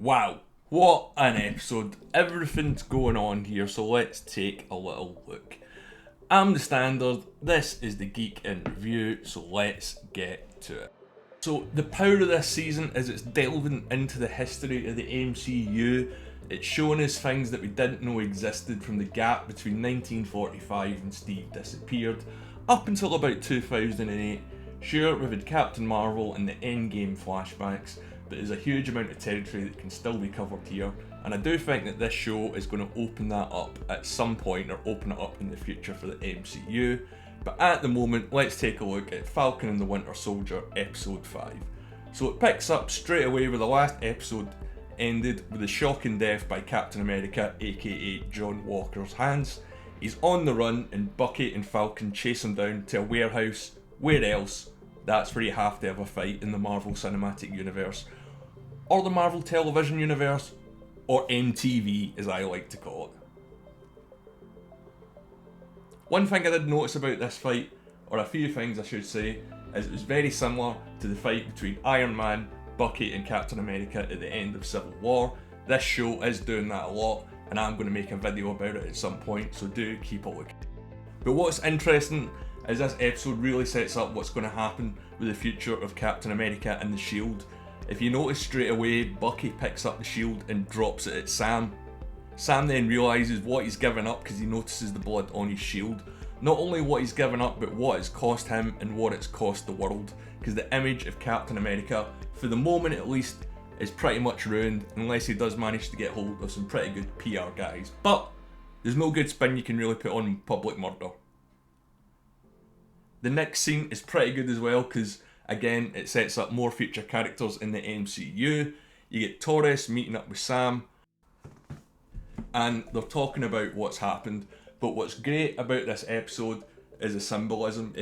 Wow, what an episode. Everything's going on here, so let's take a little look. I'm the Standard, this is the Geek in Review, so let's get to it. So the power of this season is it's delving into the history of the MCU. It's showing us things that we didn't know existed from the gap between 1945 and Steve disappeared, up until about 2008. Sure, we've had Captain Marvel and the Endgame flashbacks, but there's a huge amount of territory that can still be covered here, and I do think that this show is going to open that up at some point, or open it up in the future for the MCU. But at the moment, let's take a look at Falcon and the Winter Soldier episode 5. So it picks up straight away where the last episode ended, with the shocking death by Captain America, aka John Walker's hands. He's on the run and Bucky and Falcon chase him down to a warehouse. Where else? That's where you have to have a fight in the Marvel Cinematic Universe, or the Marvel Television Universe, or MTV as I like to call it. One thing I did notice about this fight, or a few things I should say, is it was very similar to the fight between Iron Man, Bucky and Captain America at the end of Civil War. This show is doing that a lot, and I'm going to make a video about it at some point, so do keep a look. But what's interesting is this episode really sets up what's going to happen with the future of Captain America and the Shield. If you notice straight away, Bucky picks up the shield and drops it at Sam. Sam then realises what he's given up because he notices the blood on his shield. Not only what he's given up, but what it's cost him and what it's cost the world, because the image of Captain America, for the moment at least, is pretty much ruined unless he does manage to get hold of some pretty good PR guys. But there's no good spin you can really put on public murder. The next scene is pretty good as well, because again, it sets up more future characters in the MCU. You get Torres meeting up with Sam, and they're talking about what's happened. But what's great about this episode is the symbolism.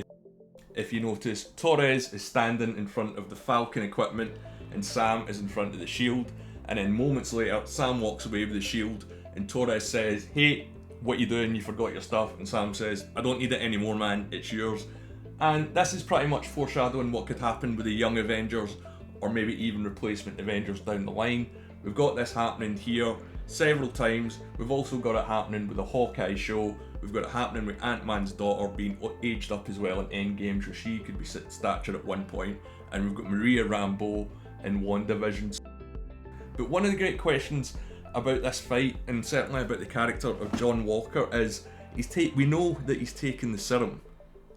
If you notice, Torres is standing in front of the Falcon equipment, and Sam is in front of the shield. And then moments later, Sam walks away with the shield, and Torres says, "Hey, what you doing? You forgot your stuff." And Sam says, "I don't need it anymore, man. It's yours." And this is pretty much foreshadowing what could happen with the Young Avengers, or maybe even replacement Avengers down the line. We've got this happening here several times. We've also got it happening with the Hawkeye show. We've got it happening with Ant-Man's daughter being aged up as well in Endgame, so she could be stature at one point. And we've got Maria Rambeau in WandaVision. But one of the great questions about this fight, and certainly about the character of John Walker, is we know that he's taken the serum,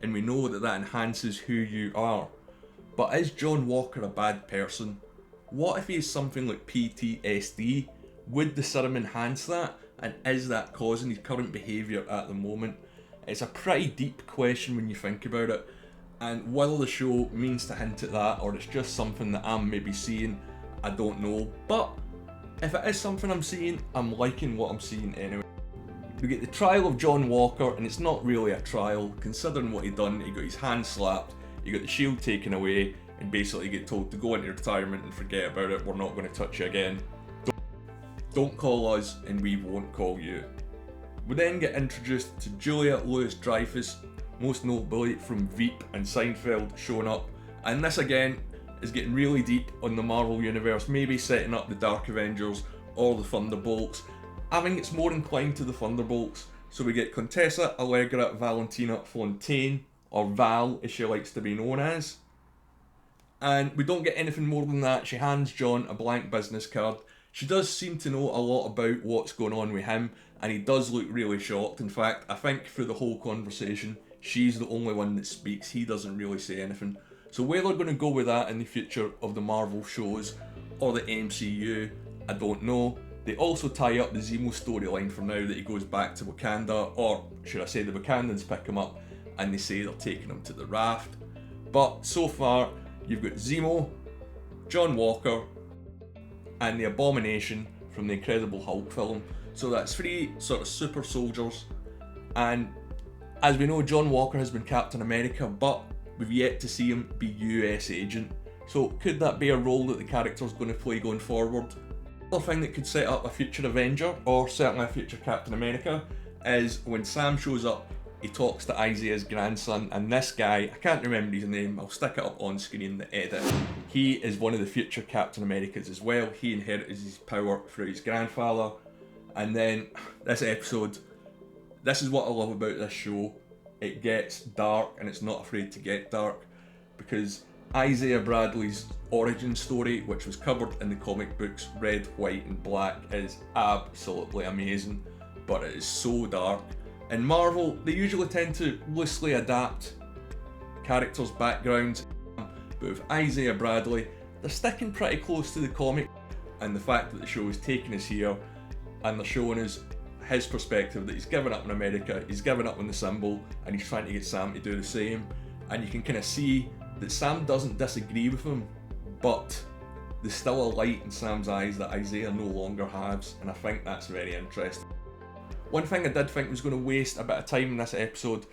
and we know that that enhances who you are. But is John Walker a bad person? What if he has something like PTSD? Would the serum enhance that? And is that causing his current behaviour at the moment? It's a pretty deep question when you think about it. And whether the show means to hint at that, or it's just something that I'm maybe seeing, I don't know. But if it is something I'm seeing, I'm liking what I'm seeing anyway. We get the trial of John Walker, and it's not really a trial, considering what he done. He got his hand slapped, he got the shield taken away, and basically get told to go into retirement and forget about it. We're not going to touch you again. Don't call us, and we won't call you. We then get introduced to Julia Louis-Dreyfus, most notably from Veep and Seinfeld, showing up. And this again is getting really deep on the Marvel Universe, maybe setting up the Dark Avengers or the Thunderbolts. I think it's more inclined to the Thunderbolts. So we get Contessa Allegra Valentina Fontaine, or Val as she likes to be known as. And we don't get anything more than that. She hands John a blank business card. She does seem to know a lot about what's going on with him, and he does look really shocked. In fact, I think through the whole conversation, she's the only one that speaks. He doesn't really say anything. So where they're going to go with that in the future of the Marvel shows or the MCU, I don't know. They also tie up the Zemo storyline for now, that he goes back to Wakanda, or should I say the Wakandans pick him up and they say they're taking him to the raft. But so far, you've got Zemo, John Walker, and the Abomination from the Incredible Hulk film. So that's 3 sort of super soldiers. And as we know, John Walker has been Captain America, but we've yet to see him be US agent. So could that be a role that the character's going to play going forward? Another thing that could set up a future Avenger, or certainly a future Captain America, is when Sam shows up he talks to Isaiah's grandson, and this guy, I can't remember his name, I'll stick it up on screen in the edit. He is one of the future Captain Americas as well. He inherited his power through his grandfather. And then this episode, this is what I love about this show. It gets dark, and it's not afraid to get dark, because Isaiah Bradley's origin story, which was covered in the comic books Red, White and Black, is absolutely amazing, but it is so dark. In Marvel, they usually tend to loosely adapt characters' backgrounds, but with Isaiah Bradley, they're sticking pretty close to the comic, and the fact that the show is taking us here and they're showing us his perspective, that he's given up in America, he's given up on the symbol, and he's trying to get Sam to do the same, and you can kind of see that Sam doesn't disagree with him, but there's still a light in Sam's eyes that Isaiah no longer has, and I think that's very interesting. One thing I did think was going to waste a bit of time in this episode,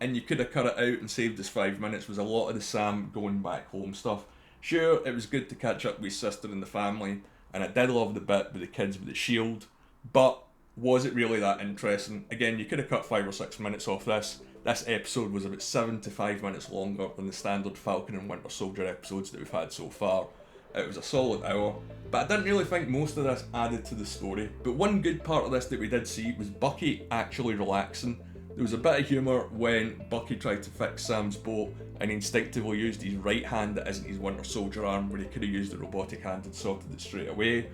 and you could have cut it out and saved us 5 minutes, was a lot of the Sam going back home stuff. Sure, it was good to catch up with his sister and the family, and I did love the bit with the kids with the shield, but was it really that interesting? Again, you could have cut 5 or 6 minutes off this. This episode was about 7 to 5 minutes longer than the standard Falcon and Winter Soldier episodes that we've had so far. It was a solid hour, but I didn't really think most of this added to the story. But one good part of this that we did see was Bucky actually relaxing. There was a bit of humour when Bucky tried to fix Sam's boat and he instinctively used his right hand that isn't his Winter Soldier arm, where he could have used the robotic hand and sorted it straight away.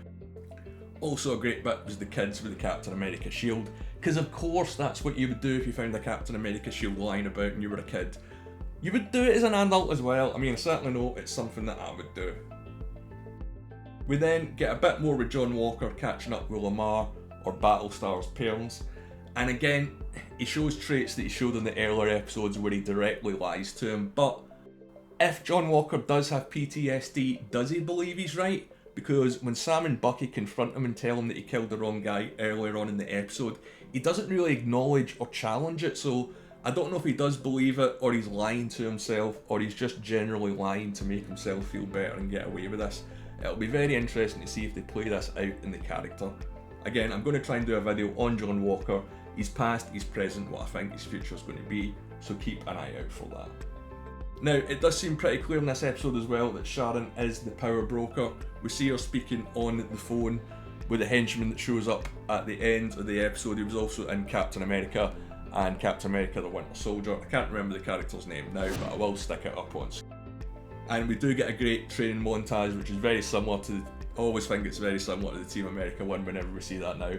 Also a great bit was the kids with the Captain America shield, because of course that's what you would do if you found a Captain America shield lying about and you were a kid. You would do it as an adult as well. I mean, I certainly know it's something that I would do. We then get a bit more with John Walker catching up with Lamar, or Battlestar's parents, and again, he shows traits that he showed in the earlier episodes where he directly lies to him, but if John Walker does have PTSD, does he believe he's right? Because when Sam and Bucky confront him and tell him that he killed the wrong guy earlier on in the episode, he doesn't really acknowledge or challenge it, so I don't know if he does believe it, or he's lying to himself, or he's just generally lying to make himself feel better and get away with this. It'll be very interesting to see if they play this out in the character. Again, I'm going to try and do a video on John Walker, his past, his present, what I think his future is going to be, so keep an eye out for that. Now, it does seem pretty clear in this episode as well that Sharon is the power broker. We see her speaking on the phone with the henchman that shows up at the end of the episode. He was also in Captain America and Captain America the Winter Soldier. I can't remember the character's name now, but I will stick it up on screen. And we do get a great training montage, which is very similar to, I always think it's very similar to the Team America one whenever we see that now,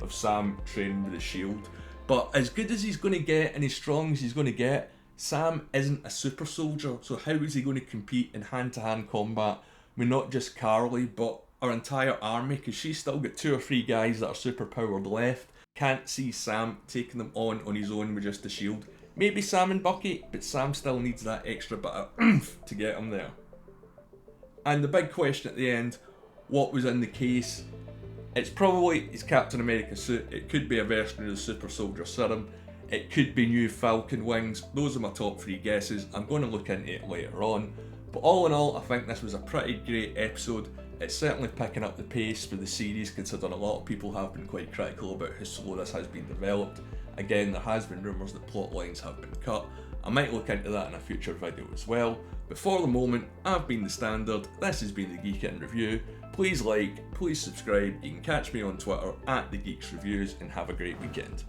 of Sam training with the shield. But as good as he's going to get and as strong as he's going to get, Sam isn't a super soldier, so how is he going to compete in hand-to-hand combat with not just Carly, but our entire army, because she's still got 2 or 3 guys that are super powered left. Can't see Sam taking them on his own with just a shield. Maybe Sam and Bucky, but Sam still needs that extra bit of oomph to get him there. And the big question at the end, what was in the case? It's probably his Captain America suit. It could be a version of the Super Soldier Serum. It could be new Falcon wings. Those are my top 3 guesses. I'm going to look into it later on. But all in all, I think this was a pretty great episode. It's certainly picking up the pace for the series, considering a lot of people have been quite critical about how slow this has been developed. Again, there has been rumours that plot lines have been cut. I might look into that in a future video as well. But for the moment, I've been the Standard. This has been the Geek In Review. Please like, please subscribe. You can catch me on Twitter @TheGeeksReviews, and have a great weekend.